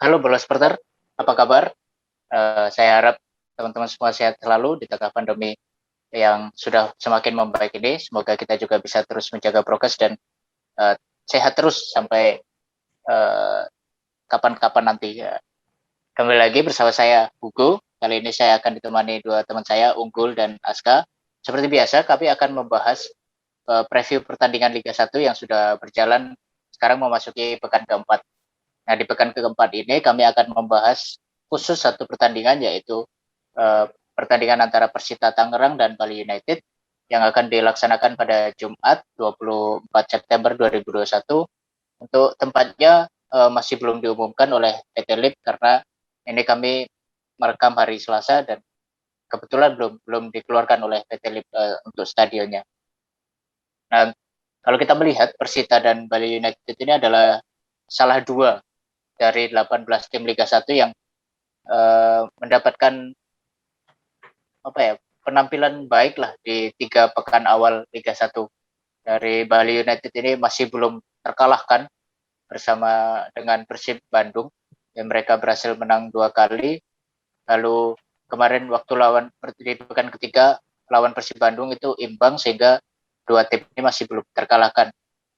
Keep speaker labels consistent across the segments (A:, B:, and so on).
A: Halo Bola Supporter, apa kabar? Saya harap teman-teman semua sehat selalu di tengah pandemi yang sudah semakin membaik ini. Semoga kita juga bisa terus menjaga prokes dan uh, sehat terus sampai uh, kapan-kapan nanti. Kembali lagi bersama saya Hugo. Kali ini saya akan ditemani dua teman saya, Unggul dan Aska. Seperti biasa, kami akan membahas preview pertandingan Liga 1 yang sudah berjalan sekarang memasuki pekan keempat. Nah, di pekan keempat ini kami akan membahas khusus satu pertandingan, yaitu pertandingan antara Persita Tangerang dan Bali United yang akan dilaksanakan pada Jumat 24 September 2021. Untuk tempatnya masih belum diumumkan oleh PT LIP karena ini kami merekam hari Selasa dan kebetulan belum dikeluarkan oleh PT LIP untuk stadionnya. Nah, kalau kita melihat Persita dan Bali United ini adalah salah dua dari 18 tim Liga 1 yang mendapatkan penampilan baik lah di 3 pekan awal Liga 1. Dari Bali United ini masih belum terkalahkan bersama dengan Persib Bandung yang mereka berhasil menang 2 kali. Lalu kemarin waktu lawan di pekan ketiga lawan Persib Bandung itu imbang sehingga dua tim ini masih belum terkalahkan.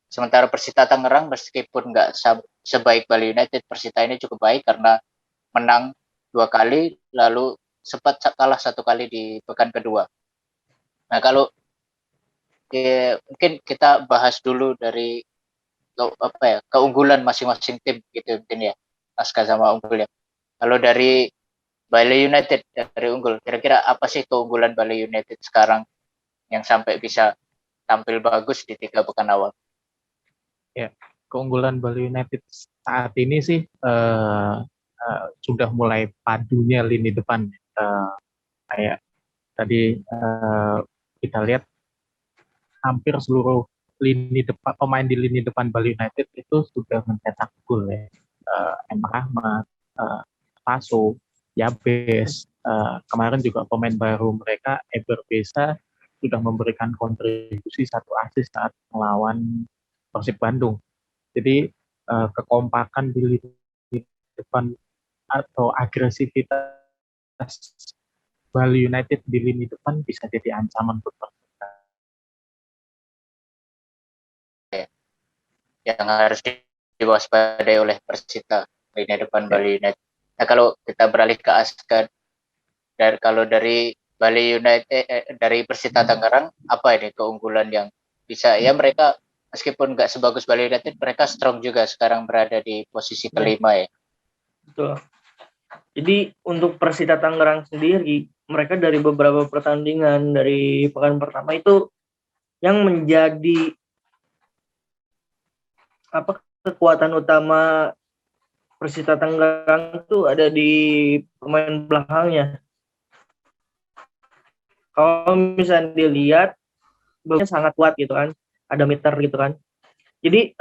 A: Sementara Persita Tangerang meskipun nggak sebaik Bali United, Persita ini cukup baik karena menang 2 kali, lalu sempat kalah 1 kali di pekan kedua. Nah, kalau mungkin kita bahas dulu dari keunggulan masing-masing tim gitu mungkin ya, Aska sama Unggul ya. Kalau dari Bali United, dari Unggul, kira-kira apa sih keunggulan Bali United sekarang yang sampai bisa tampil bagus di 3 pekan awal?
B: Ya, keunggulan Bali United saat ini sih sudah mulai padunya lini depan. Kayak tadi kita lihat hampir seluruh lini depan pemain di lini depan Bali United itu sudah mencetak gol ya. Emre Ahmad, Paso, Yabes, kemarin juga pemain baru mereka Eber Besa sudah memberikan kontribusi 1 assist saat melawan Persib Bandung. Jadi kekompakan di lini depan atau agresivitas Bali United di lini depan bisa jadi ancaman untuk Persita.
A: Yang harus diwaspadai oleh Persita lini depan Bali United. Nah, kalau kita beralih ke Aska, kalau dari Bali United dari Persita Tangerang, apa ini keunggulan yang bisa ya mereka meskipun nggak sebagus Bali United, mereka strong juga sekarang berada di posisi kelima ya.
C: Betul. Jadi untuk Persita Tangerang sendiri, mereka dari beberapa pertandingan dari pekan pertama itu yang menjadi kekuatan utama Persita Tangerang itu ada di pemain belakangnya. Kalau misalnya dilihat, belumnya sangat kuat gitu kan, ada meter gitu kan. Jadi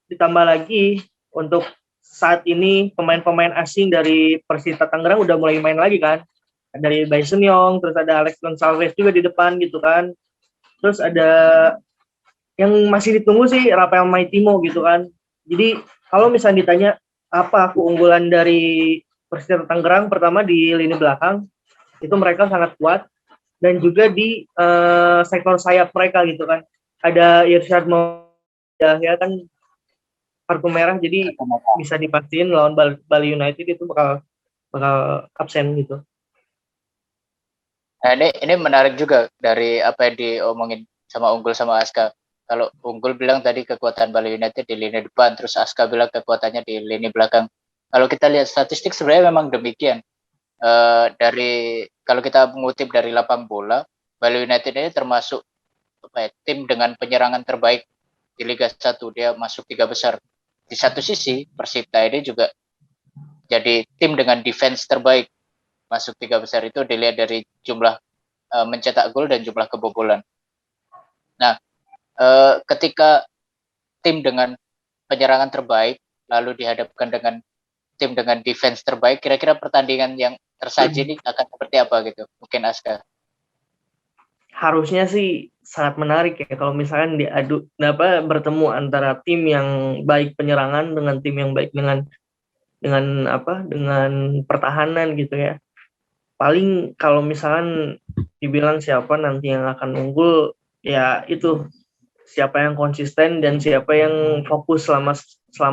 C: ditambah lagi untuk saat ini pemain-pemain asing dari Persita Tangerang udah mulai main lagi kan. Dari Bryson Yong, terus ada Alex Gonçalves juga di depan gitu kan. Terus ada yang masih ditunggu sih Rafael Maitimo gitu kan. Jadi kalau misalnya ditanya apa keunggulan dari Persita Tangerang, pertama di lini belakang itu mereka sangat kuat dan juga di sektor sayap mereka gitu kan. Ada Irsyad ya kan kartu merah, jadi bisa dipastiin lawan Bali United itu bakal absen gitu.
A: Nah, ini menarik juga dari apa yang diomongin sama Unggul sama Aska. Kalau Unggul bilang tadi kekuatan Bali United di lini depan, terus Aska bilang kekuatannya di lini belakang. Kalau kita lihat statistik sebenarnya memang demikian. Dari kalau kita mengutip dari lapang bola, Bali United ini termasuk tim dengan penyerangan terbaik di Liga 1. Dia masuk 3 besar. Di satu sisi, Persita ini juga jadi tim dengan defense terbaik. Masuk 3 besar itu dilihat dari jumlah mencetak gol dan jumlah kebobolan. Nah, ketika tim dengan penyerangan terbaik lalu dihadapkan dengan tim dengan defense terbaik, kira-kira pertandingan yang tersaji ini akan seperti apa gitu? Mungkin Aska.
C: Harusnya sih sangat menarik ya kalau misalkan bertemu antara tim yang baik penyerangan dengan tim yang baik dengan dengan pertahanan gitu ya. Paling kalau misalkan dibilang siapa nanti yang akan unggul, ya itu siapa yang konsisten dan siapa yang fokus selama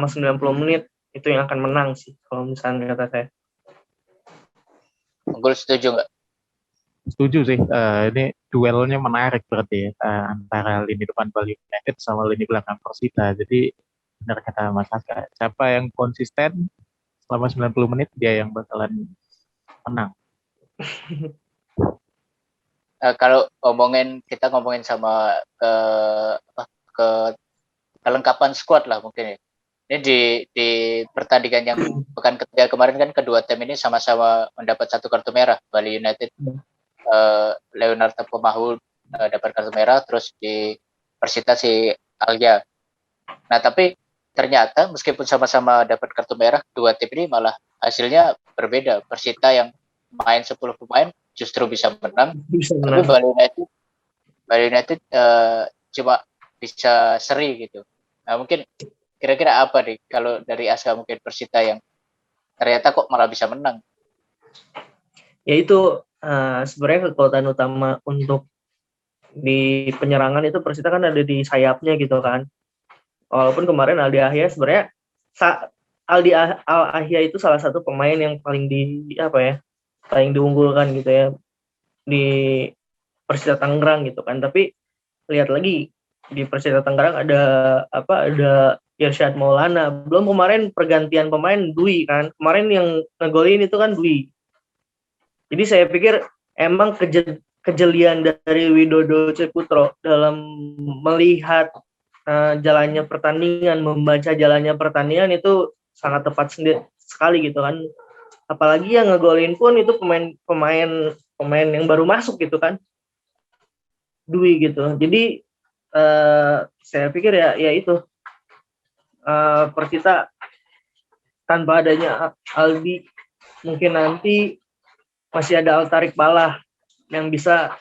C: 90 menit itu yang akan menang sih kalau misalnya kata saya.
A: Unggul setuju nggak?
B: Setuju sih. Ini duelnya menarik berarti ya, antara lini depan Bali United sama lini belakang Persita. Jadi benar kata Mas Haska, siapa yang konsisten selama 90 menit dia yang bakalan menang.
A: Kalau kita ngomongin sama ke kelengkapan squad lah mungkin ya. Ini di pertandingan yang pekan ketiga kemarin kan kedua tim ini sama-sama mendapat 1 kartu merah. Bali United Leonardo Pemahu dapat kartu merah, terus di Persita si Alja. Nah tapi ternyata meskipun sama-sama dapat kartu merah, dua tim ini malah hasilnya berbeda. Persita yang main 10 pemain justru bisa menang, tapi Bali United cuma bisa seri gitu. Nah mungkin kira-kira apa nih kalau dari Aska mungkin Persita yang ternyata kok malah bisa menang?
C: Ya itu sebenarnya kekuatan utama untuk di penyerangan itu Persita kan ada di sayapnya gitu kan. Walaupun kemarin Aldi Ahya sebenarnya Ahya itu salah satu pemain yang paling paling diunggulkan gitu ya di Persita Tangerang gitu kan. Tapi lihat lagi di Persita Tangerang ada Irsyad Maulana. Belum kemarin pergantian pemain Dwi kan. Kemarin yang ngegolin itu kan Dwi. Jadi saya pikir emang kejelian dari Widodo Ceputro dalam melihat jalannya pertandingan, membaca jalannya pertandingan itu sangat tepat sekali gitu kan. Apalagi yang ngegolin pun itu pemain yang baru masuk gitu kan, Dwi gitu. Jadi saya pikir ya itu Persita tanpa adanya Aldi mungkin nanti masih ada Altarik Balah yang bisa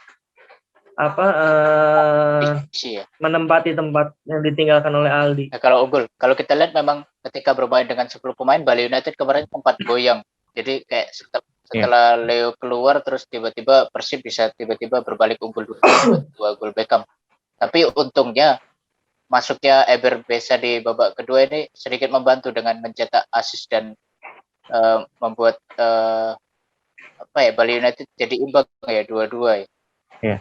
C: menempati tempat yang ditinggalkan oleh Aldi.
A: Nah, kalau kita lihat memang ketika bermain dengan 10 pemain Bali United kemarin sempat goyang. Jadi kayak setelah Leo keluar terus tiba-tiba Persib bisa tiba-tiba berbalik unggul 2 gol Beckham. Tapi untungnya masuknya Eber Besa di babak kedua ini sedikit membantu dengan mencetak assist dan membuat Bali United jadi imbang ya 2-2 ya.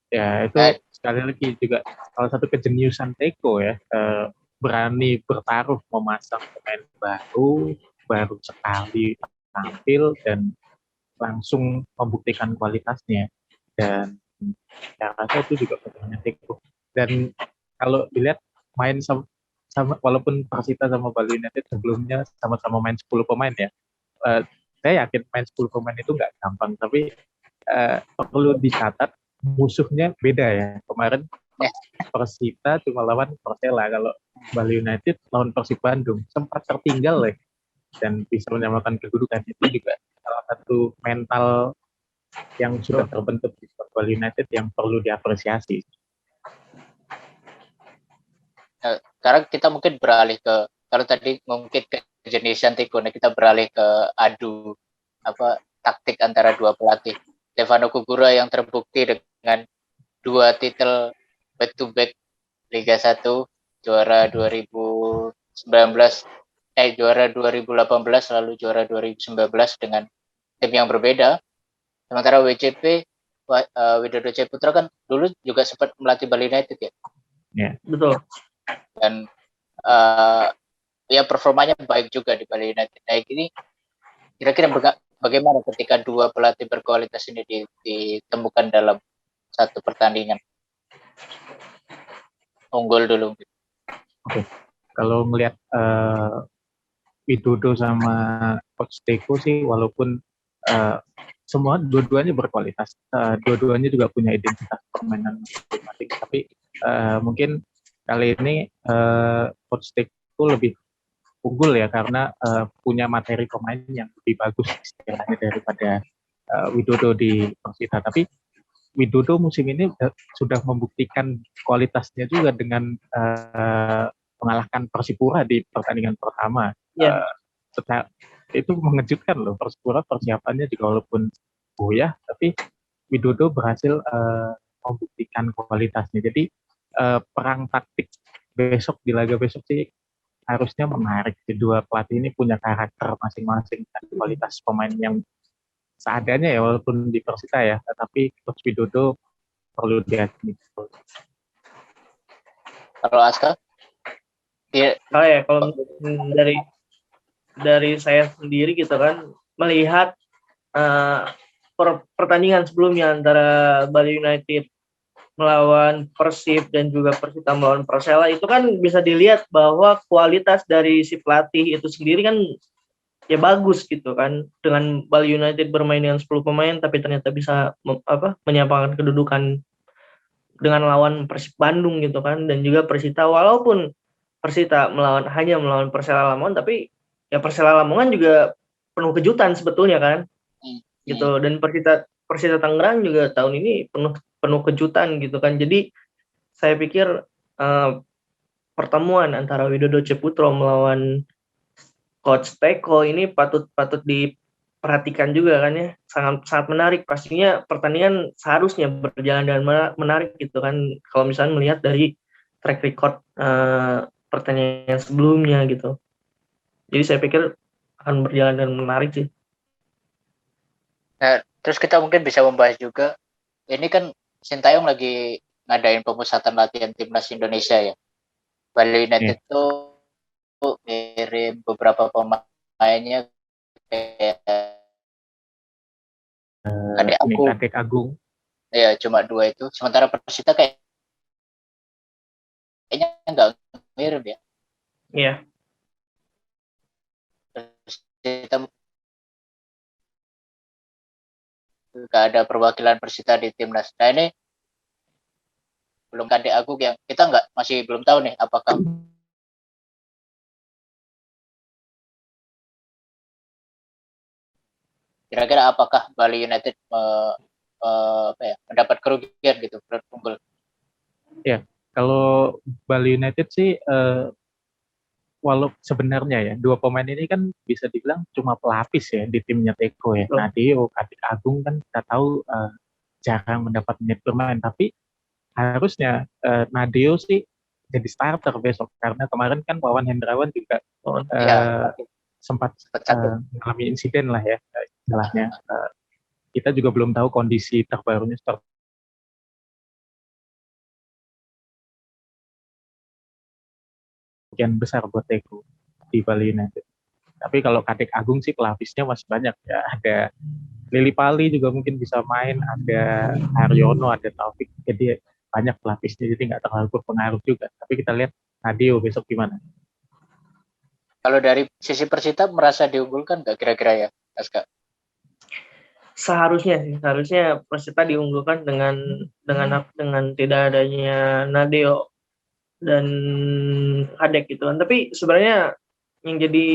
B: Ya itu sekali lagi juga salah satu kejeniusan Teko ya, berani bertaruh memasang pemain baru sekali tampil dan langsung membuktikan kualitasnya, dan saya rasa itu juga perannya Teko. Dan kalau dilihat main sama walaupun Persita sama Bali United sebelumnya sama-sama main 10 pemain ya, saya yakin main 10 pemain itu nggak gampang, tapi perlu dicatat musuhnya beda ya. Kemarin Persita cuma lawan Persela, kalau Bali United lawan Persib Bandung sempat tertinggal dan bisa menyamakan kedudukan. Itu juga salah satu mental yang sudah terbentuk di Bali United yang perlu diapresiasi.
A: Sekarang kita mungkin beralih ke, kalau tadi mungkin kejeniusan Teko, kita beralih ke adu taktik antara dua pelatih. Stefano Kugura yang terbukti dengan 2 titel back to back Liga 1, juara 2019, juara 2018 lalu juara 2019 dengan tim yang berbeda. Sementara WCP Widodo Ceputro kan dulu juga sempat melatih Bali United ya.
C: Ya, betul.
A: Dan ya performanya baik juga di Bali United. Nah ini kira-kira bagaimana ketika dua pelatih berkualitas ini ditemukan dalam satu pertandingan? Unggul dulu.
B: Oke. Kalau melihat Widodo sama Coach Teko sih, walaupun semua dua-duanya berkualitas, dua-duanya juga punya identitas permainan masing-masing, tapi mungkin kali ini Coach Teko lebih unggul ya karena punya materi pemain yang lebih bagus istilahnya daripada Widodo di Persita. Tapi Widodo musim ini sudah membuktikan kualitasnya juga dengan mengalahkan Persipura di pertandingan pertama. itu mengejutkan loh. Persipura persiapannya juga walaupun goyah, tapi Widodo berhasil membuktikan kualitasnya. Jadi perang taktik besok di laga besok sih harusnya menarik. Kedua pelatih ini punya karakter masing-masing dan kualitas pemain yang seadanya ya walaupun di Persita ya, tetapi Coach Widodo perlu diakui.
A: Kalau Aska? Iya.
C: Kalau dari saya sendiri gitu kan, melihat pertandingan sebelumnya antara Bali United melawan Persib dan juga Persita melawan Persela, itu kan bisa dilihat bahwa kualitas dari si pelatih itu sendiri kan ya bagus gitu kan. Dengan Bali United bermain dengan 10 pemain tapi ternyata bisa menyampaikan kedudukan dengan lawan Persib Bandung gitu kan. Dan juga Persita, walaupun Persita hanya melawan Persela Lamongan, tapi ya Persela Lamongan juga penuh kejutan sebetulnya kan gitu. Dan Persita Tangerang juga tahun ini penuh kejutan gitu kan. Jadi saya pikir pertemuan antara Widodo Ceputro melawan Coach Teko ini patut diperhatikan juga kan ya. Sangat menarik. Pastinya pertandingan seharusnya berjalan dengan menarik gitu kan, kalau misalnya melihat dari track record pertandingan sebelumnya gitu. Jadi saya pikir akan berjalan dengan menarik sih.
A: Nah, terus kita mungkin bisa membahas juga, ini kan Sintayong lagi ngadain pemusatan latihan timnas Indonesia ya. Bali United tuh kirim beberapa pemainnya kayak
B: Kadek Agung.
A: Ya, cuma 2 itu. Sementara Persita kayaknya nggak mirip ya.
C: Iya.
A: Persita nggak ada perwakilan Persita di timnas. Nah ini belum Kadek Agung yang kita masih belum tahu nih apakah kira-kira apakah Bali United mendapat kerugian gitu unggul.
B: Ya, kalau Bali United sih walau sebenarnya ya 2 pemain ini kan bisa dibilang cuma pelapis ya di timnya Teko ya. Nadeo, Kadek Agung kan kita tahu jarang mendapat menit bermain, tapi harusnya Nadeo sih jadi starter besok karena kemarin kan Wawan Hendrawan juga sempat mengalami insiden lah ya istilahnya. Kita juga belum tahu kondisi terbarunya seperti sekian besar buat Teko di Bali United. Tapi kalau Kadek Agung sih pelapisnya masih banyak ya. Ada Lili Pali juga mungkin bisa main, ada Haryono, ada Taufik. Jadi banyak pelapisnya, jadi nggak terlalu berpengaruh juga. Tapi kita lihat Nadeo besok gimana.
A: Kalau dari sisi Persita merasa diunggulkan nggak kira-kira ya, Aska?
C: Seharusnya Persita diunggulkan dengan tidak adanya Nadeo dan Kadek gitu kan. Tapi sebenarnya yang jadi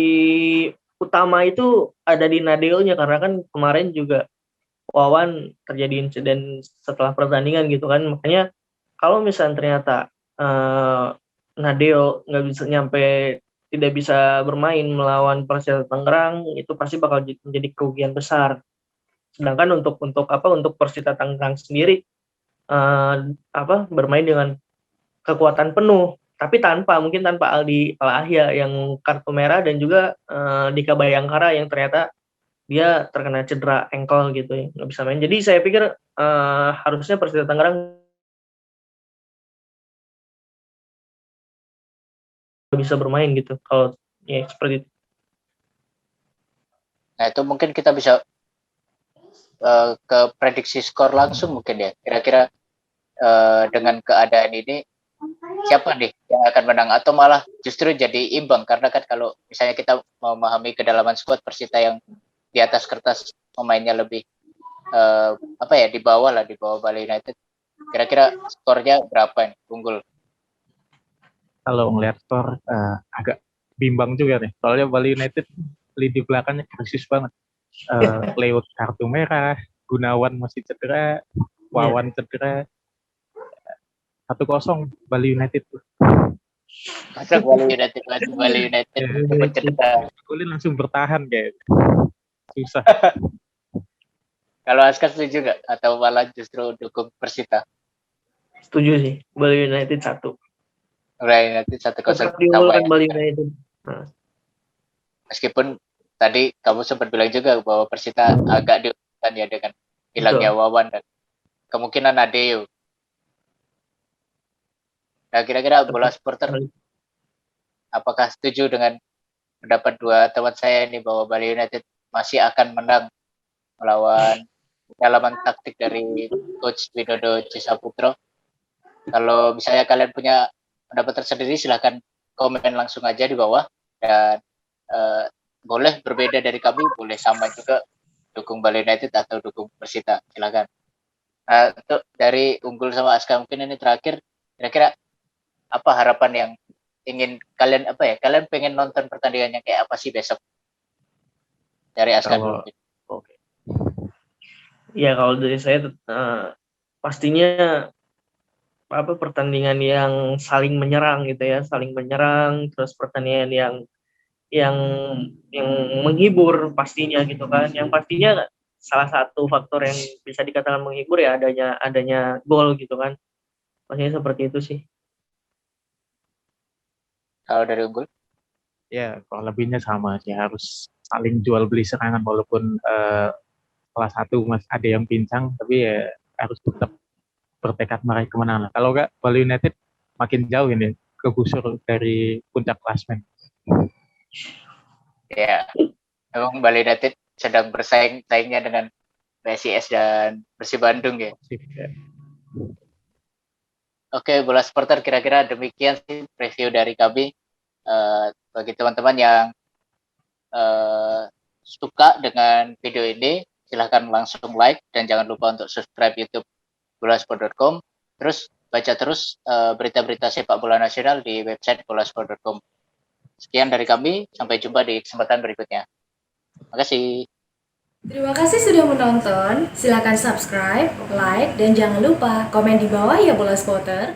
C: utama itu ada di Nadeo-nya, karena kan kemarin juga Wawan terjadi insiden setelah pertandingan gitu kan. Makanya kalau misalnya ternyata Nadeo tidak bisa bermain melawan Persita Tangerang, itu pasti bakal menjadi kerugian besar. Sedangkan untuk Persita Tangerang sendiri bermain dengan kekuatan penuh, tapi tanpa Aldi Alahya yang kartu merah, dan juga Dika Bayangkara yang ternyata dia terkena cedera ankle gitu ya, nggak bisa main. Jadi saya pikir harusnya Persita Tangerang bisa bermain gitu kalau ya seperti itu.
A: Nah itu mungkin kita bisa ke prediksi skor langsung mungkin ya. Kira-kira dengan keadaan ini siapa nih yang akan menang, atau malah justru jadi imbang, karena kan kalau misalnya kita memahami kedalaman skuad Persita yang di atas kertas pemainnya lebih di bawah Bali United, kira-kira skornya berapa nih unggul?
B: Kalau ngelihat skor agak bimbang juga nih, soalnya Bali United lini belakangnya krisis banget. Lewat kartu merah, Gunawan masih cedera, Wawan cedera. 1-0 Bali United.
A: Masuk Bali United, masuk Bali United. Cepet cedera.
B: Golin langsung bertahan kayak susah.
A: Kalau Aska setuju nggak? Atau malah justru dukung Persita?
C: Setuju sih, Bali United 1.
A: Bali United 1-0
C: Tetap
A: sama
C: diunggulkan
A: ya.
C: Bali United.
A: Meskipun tadi kamu sempat bilang juga bahwa Persita agak diuntungkan ya dengan hilangnya Wawan dan kemungkinan Adeo. Nah, kira-kira bola supporter apakah setuju dengan pendapat dua teman saya ini bahwa Bali United masih akan menang melawan dalaman taktik dari Coach Widodo Cisaputro? Kalau misalnya kalian punya pendapat tersendiri, silahkan komen langsung aja di bawah. Dan boleh berbeda dari kami, boleh sama juga dukung Bali United atau dukung Persita, silahkan. Untuk dari Unggul sama Aska mungkin ini terakhir, kira-kira apa harapan yang ingin kalian kalian pengen nonton pertandingannya kayak apa sih besok? Dari Aska dulu.
C: Oke. Ya kalau dari saya pastinya pertandingan yang saling menyerang gitu ya, saling menyerang, terus pertandingan yang menghibur pastinya gitu kan. Yang pastinya salah satu faktor yang bisa dikatakan menghibur ya adanya gol gitu kan. Pastinya seperti itu sih.
A: Kalau dari Unggul?
B: Ya, kalau lebihnya sama sih, harus saling jual beli serangan walaupun salah satu ada yang pincang, tapi ya harus tetap bertekad meraih kemenangan. Kalau enggak, Bali United makin jauh ini kegusur dari puncak klasmen.
A: Ya, memang Bali United sedang bersaingnya dengan PSIS dan Persib Bandung ya. Oke, bola supporter kira-kira demikian sih review dari kami. Bagi teman-teman yang suka dengan video ini, silahkan langsung like dan jangan lupa untuk subscribe YouTube bolasport.com. Terus baca terus berita-berita sepak bola nasional di website bolasport.com. Sekian dari kami, sampai jumpa di kesempatan berikutnya. Terima kasih.
D: Terima kasih sudah menonton. Silakan subscribe, like, dan jangan lupa komen di bawah ya Bola Spotter.